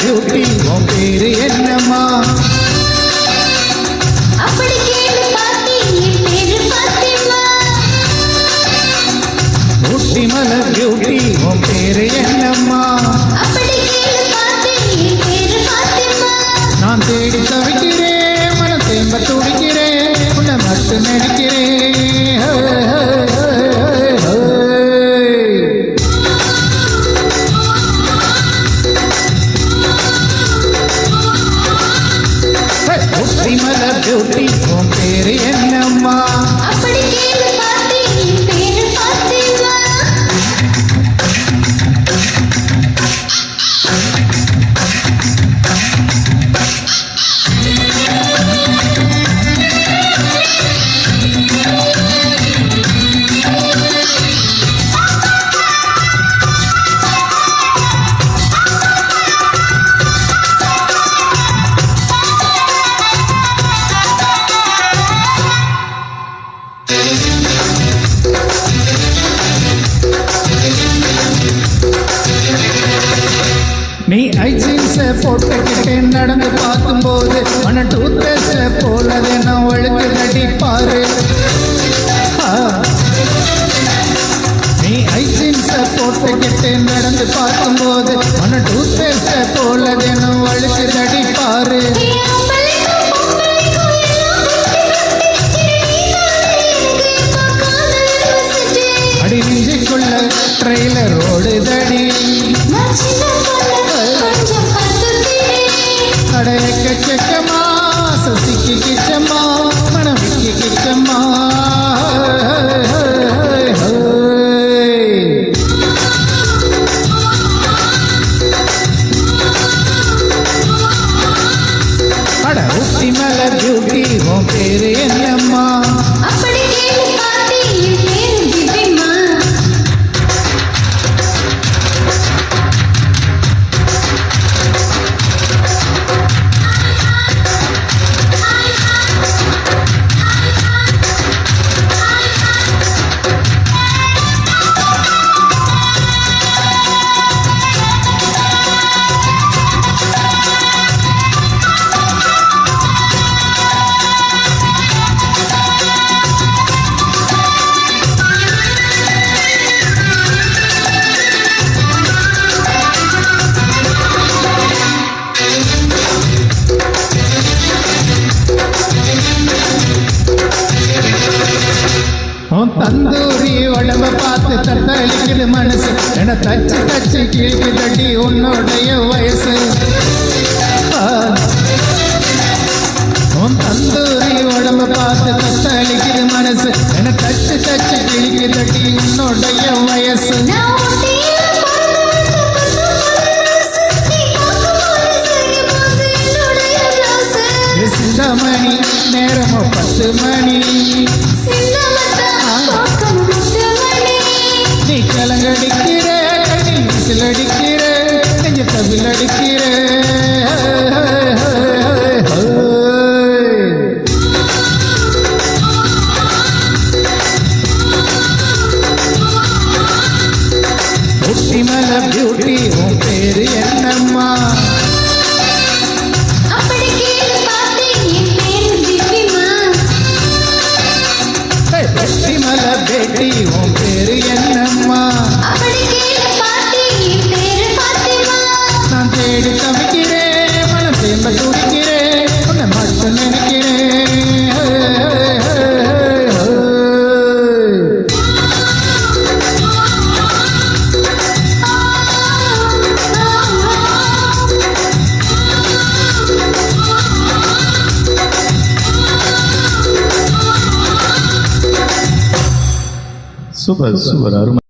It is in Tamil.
பியூட்டி உன் பேரு என்னம்மா? அப்படி கேளு பாட்டி என் பேரு பாத்திமா. ஊட்டி மலர் பியூட்டி உன் பேரு என்னம்மா? அப்படி கேளு பாட்டி என் பேரு பாத்திமா. நான் தேடி தவிக்கிறேன் மனம் தேம்ப துடிக்கிறேன் உன்னை மட்டும் நினைக்கிறேன். மலர் பியூட்டி உன் பேரு என்னம்மா? அப்படி கேளு பாட்டி என் பேரு பாத்திமா. நீ ஐஜீன்ஸ போட்டுக்கிட்டே நடந்து பார்க்கும்போது மன டூத்பேஸ்ட போலவே நான் ஒழுங்கு நடிப்பாரு. நீ ஐஜீன்ஸ போட்டுக்கிட்டே நடந்து பார்க்கும்போது மன டூத்பேஸ்ட போலவே நான் ஒழுங்கு நடிப்பாரு. அடி நெஞ்சுக்குள்ள ட்ரெய்லர் ஓடுதடி எக்கச்சக்கமா சசிக்கு கிச்சம்மா மனவிக்கு கிச்சம்மா. அட ஊட்டி மலர் பியூட்டி உன் பேரு என்னம்மா? அப்படி கேளு பாட்டி என் பேரு திவ்யம்மா. தந்தூரி உடம்ப பார்த்து தத்தளிக்குது மனசு என தச்சு தச்சு கீழ்க்கு தட்டி உன்னுடைய வயசு. தந்தூரி உடம்ப பார்த்து தத்தளிக்குது மனசு என தச்சு தச்சு கீழ்க்கு தட்டி உன்னுடைய வயசு. சிந்தமணி நேரமோ 10 மணி நீ கலங்கடிக்கிற கண்ணி விசில் அடிக்கிற நெஞ்ச தவில் அடிக்கிற. ஊட்டி மலர் பியூட்டி உன் பேரு என்னம்மா? அப்படி கேளு பாட்டி என் பேரு திவ்யம்மா. ஊட்டி மலர் பேட்டி உன் பேரு என்னம்மா? அப்படி கேளு பாட்டி என் பேரு பாத்திமா. நான் தேடி தவிக்கிறேன் மனம் தேம்ப துடிக்கிறேன் உன்னை மட்டும் நினைக்கிறேன். சூப்பர் சூப்பர் அருமை.